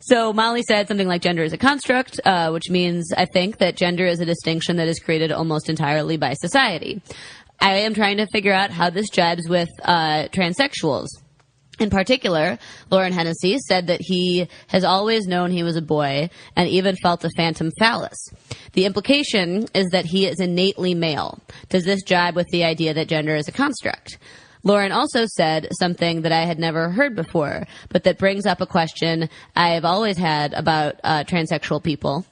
So Molly said something like gender is a construct, which means I think that gender is a distinction that is created almost entirely by society. I am trying to figure out how this jibes with transsexuals. In particular, Lauren Hennessy said that he has always known he was a boy and even felt a phantom phallus. The implication is that he is innately male. Does this jibe with the idea that gender is a construct? Lauren also said something that I had never heard before, but that brings up a question I have always had about transsexual people.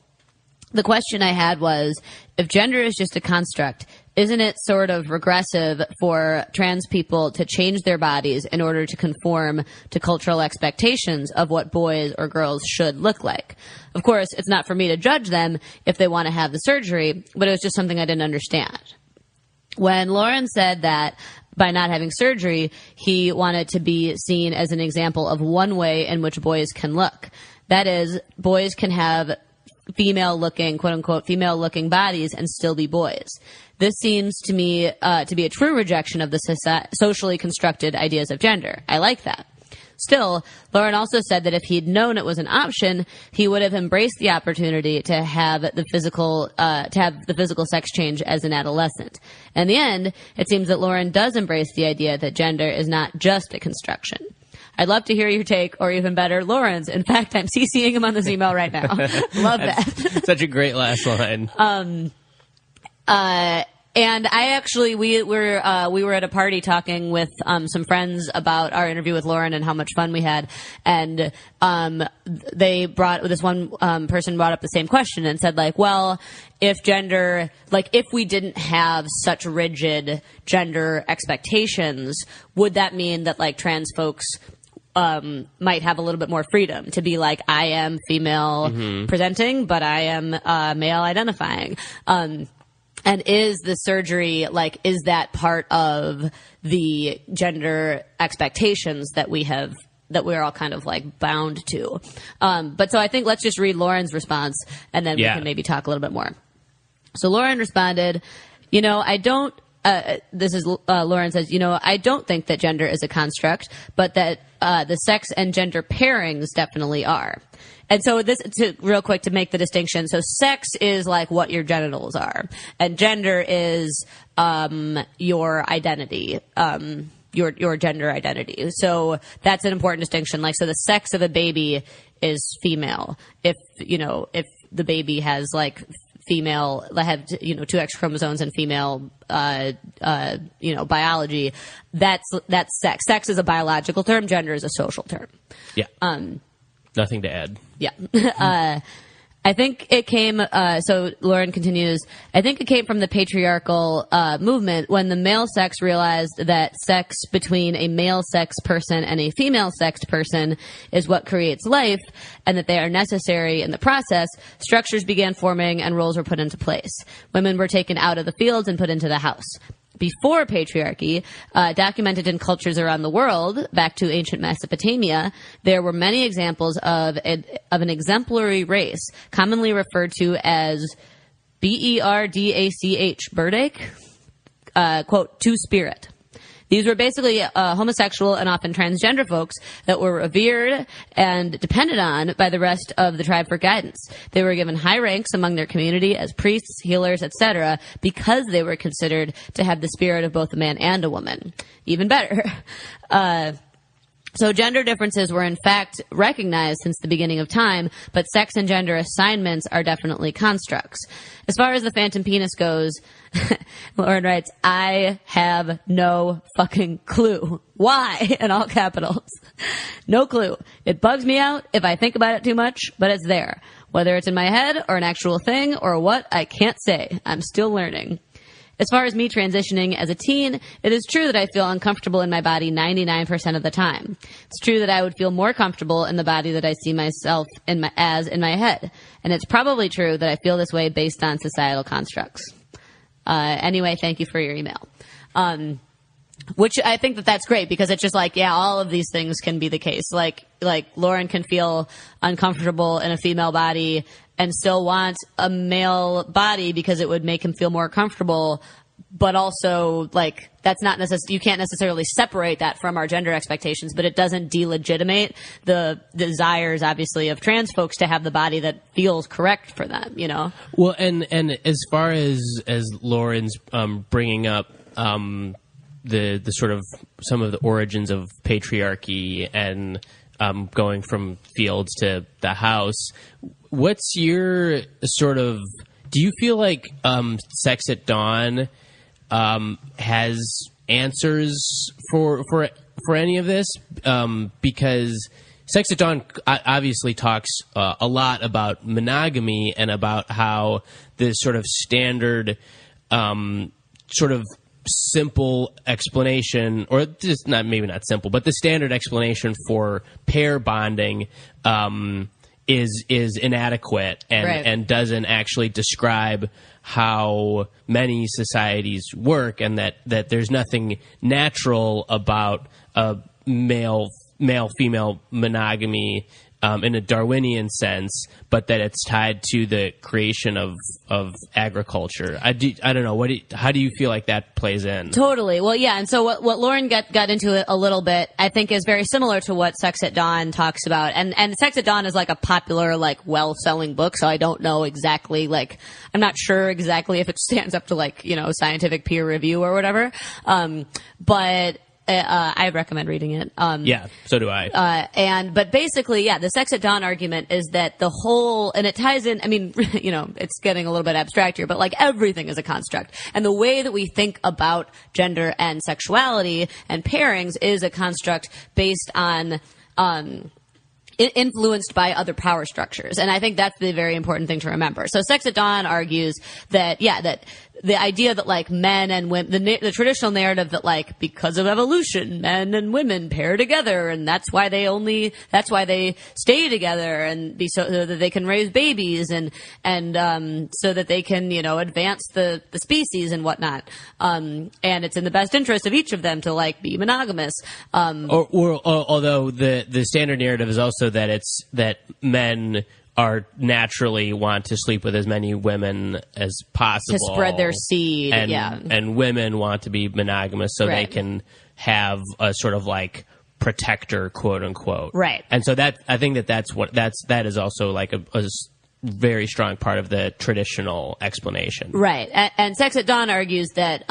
The question I had was, if gender is just a construct, isn't it sort of regressive for trans people to change their bodies in order to conform to cultural expectations of what boys or girls should look like? Of course, it's not for me to judge them if they want to have the surgery, but it was just something I didn't understand. When Lauren said that by not having surgery, he wanted to be seen as an example of one way in which boys can look. That is, boys can have female-looking, quote-unquote, female-looking bodies and still be boys. This seems to me to be a true rejection of the socially constructed ideas of gender. I like that. Still, Lauren also said that if he'd known it was an option, he would have embraced the opportunity to have the physical sex change as an adolescent. In the end, it seems that Lauren does embrace the idea that gender is not just a construction. I'd love to hear your take, or even better, Lauren's. In fact, I'm CCing him on this email right now. Love that. Such a great last line. And I actually, we were at a party talking with some friends about our interview with Lauren and how much fun we had, and they brought this one person brought up the same question and said, like, well, if we didn't have such rigid gender expectations, would that mean that like trans folks might have a little bit more freedom to be like, I am female presenting, but I am male identifying. And is the surgery, like, is that part of the gender expectations that we're all kind of like bound to? But so I think let's just read Lauren's response and then we can maybe talk a little bit more. So Lauren responded, Lauren says, I don't think that gender is a construct, but that the sex and gender pairings definitely are. And so real quick to make the distinction. So sex is like what your genitals are, and gender is your identity, your gender identity. So that's an important distinction. Like, so the sex of a baby is female. If the baby has like female, have two X chromosomes and female biology, that's sex. Sex is a biological term. Gender is a social term. Yeah. Nothing to add. Yeah. I think it came, so Lauren continues, I think it came from the patriarchal movement when the male sex realized that sex between a male sex person and a female sexed person is what creates life, and that they are necessary in the process. Structures began forming and roles were put into place. Women were taken out of the fields and put into the house. Before patriarchy, documented in cultures around the world, back to ancient Mesopotamia, there were many examples of an exemplary race, commonly referred to as Berdach, Berdach, quote, two-spirit. These were basically homosexual and often transgender folks that were revered and depended on by the rest of the tribe for guidance. They were given high ranks among their community as priests, healers, etc., because they were considered to have the spirit of both a man and a woman. Even better. So gender differences were in fact recognized since the beginning of time, but sex and gender assignments are definitely constructs. As far as the phantom penis goes, Lauren writes, I have no fucking clue. Why? In all capitals. No clue. It bugs me out if I think about it too much, but it's there. Whether it's in my head or an actual thing or what, I can't say. I'm still learning. As far as me transitioning as a teen, it is true that I feel uncomfortable in my body 99% of the time. It's true that I would feel more comfortable in the body that I see myself in my head. And it's probably true that I feel this way based on societal constructs. Anyway, thank you for your email. Which I think that's great because it's just like, yeah, all of these things can be the case. Like Lauren can feel uncomfortable in a female body and still want a male body because it would make him feel more comfortable, but also like that's not you can't necessarily separate that from our gender expectations, but it doesn't delegitimate the desires, obviously, of trans folks to have the body that feels correct for them, you know? Well, and as far as Lauren's bringing up the sort of some of the origins of patriarchy and going from fields to the house, what's your sort of, do you feel like Sex at Dawn has answers for any of this? Because Sex at Dawn obviously talks a lot about monogamy and about how this sort of standard, sort of simple explanation, or just maybe not simple, but the standard explanation for pair bonding is inadequate and doesn't actually describe how many societies work, and that there's nothing natural about a male-female monogamy in a Darwinian sense, but that it's tied to the creation of agriculture. I don't know. How do you feel like that plays in? Totally. Well, yeah. And so what Lauren got into it a little bit, I think, is very similar to what Sex at Dawn talks about. And Sex at Dawn is like a popular, like, well-selling book. So I don't know exactly, like, I'm not sure exactly if it stands up to, like, you know, scientific peer review or whatever. But I recommend reading it. Yeah, so do I. But basically, yeah, the Sex at Dawn argument is that the whole, and it ties in, I mean, you know, it's getting a little bit abstract here, but like everything is a construct. And the way that we think about gender and sexuality and pairings is a construct based on, influenced by other power structures. And I think that's the very important thing to remember. So Sex at Dawn argues that, yeah, that the idea that like men and women, the traditional narrative that like because of evolution, men and women pair together, and that's why they stay together and so that they can raise babies and so that they can, you know, advance the species and whatnot. And it's in the best interest of each of them to like be monogamous. Although the standard narrative is also that men are naturally want to sleep with as many women as possible to spread their seed, and women want to be monogamous so they can have a sort of like protector, quote unquote, right? And so that I think that is also like a very strong part of the traditional explanation, right? And Sex at Dawn argues that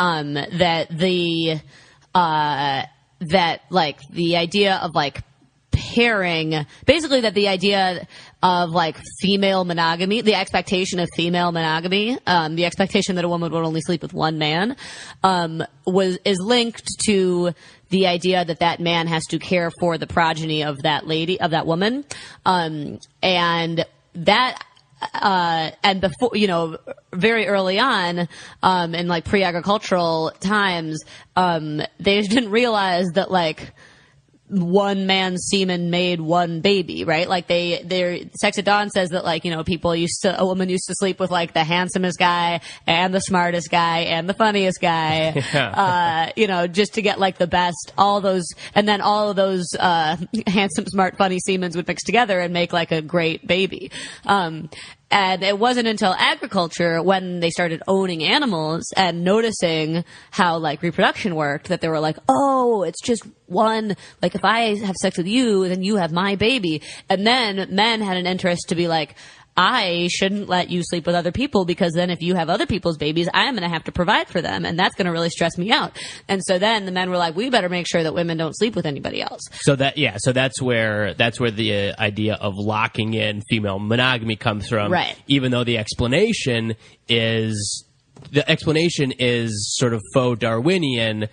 that like the idea of like pairing, basically that the idea of like female monogamy, the expectation of female monogamy, the expectation that a woman would only sleep with one man, is linked to the idea that man has to care for the progeny of that woman, and that. And before, you know, very early on, in like pre-agricultural times, they didn't realize that like one man's semen made one baby, right? Like Sex at Dawn says that like, you know, a woman used to sleep with like the handsomest guy and the smartest guy and the funniest guy, you know, just to get like the best, and then all of those, handsome, smart, funny semens would mix together and make like a great baby. And it wasn't until agriculture, when they started owning animals and noticing how like reproduction worked, that they were like, oh, it's just one, like if I have sex with you, then you have my baby. And then men had an interest to be like, I shouldn't let you sleep with other people, because then if you have other people's babies, I'm going to have to provide for them, and that's going to really stress me out. And so then the men were like, we better make sure that women don't sleep with anybody else. So that's where the idea of locking in female monogamy comes from. Right. Even though the explanation is sort of faux Darwinian,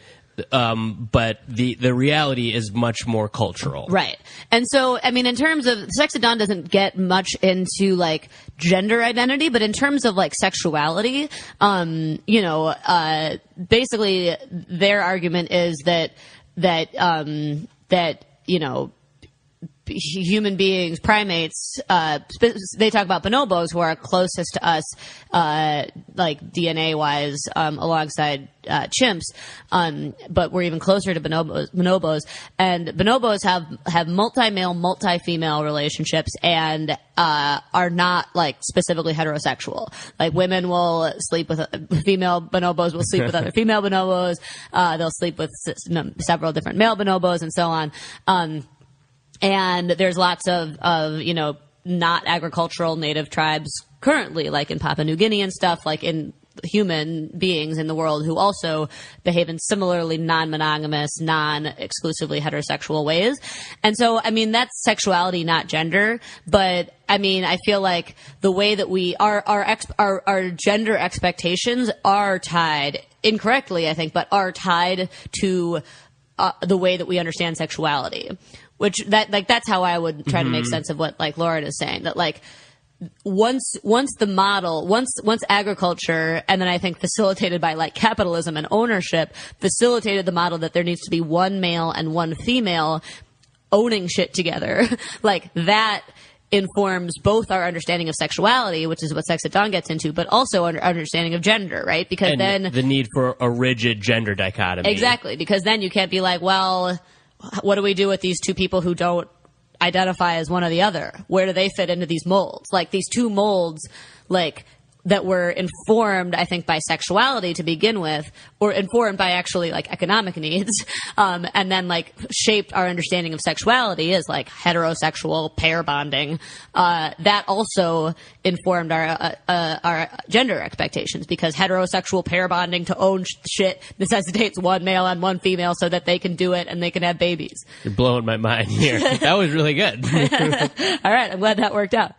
but the reality is much more cultural. Right. And so, I mean, in terms of, Sex at Dawn doesn't get much into like gender identity, but in terms of like sexuality, you know, basically their argument is that, you know, human beings, primates, they talk about bonobos, who are closest to us, like DNA wise, alongside chimps, but we're even closer to bonobos. And bonobos have multi-male, multi-female relationships, and are not like specifically heterosexual. Like women will sleep with female bonobos, will sleep with other female bonobos. They'll sleep with several different male bonobos, and so on. And there's lots of not agricultural native tribes currently, like in Papua New Guinea and stuff, like in human beings in the world who also behave in similarly non-monogamous, non-exclusively heterosexual ways. And so, I mean, that's sexuality, not gender. But I mean, I feel like the way that our gender expectations are tied, incorrectly, I think, but are tied to the way that we understand sexuality. Which that's how I would try to make sense of what like Lauren is saying, that like once agriculture, and then I think facilitated by like capitalism and ownership, facilitated the model that there needs to be one male and one female owning shit together, like that informs both our understanding of sexuality, which is what Sex at Dawn gets into, but also our understanding of gender, right? Because and then the need for a rigid gender dichotomy. Exactly, because then you can't be like, well, what do we do with these two people who don't identify as one or the other? Where do they fit into these molds? Like these two molds, like that were informed, I think, by sexuality to begin with, or informed by actually like economic needs, and then like shaped our understanding of sexuality as like heterosexual pair bonding. That also informed our gender expectations, because heterosexual pair bonding to own shit necessitates one male and one female so that they can do it and they can have babies. You're blowing my mind here. That was really good. All right, I'm glad that worked out.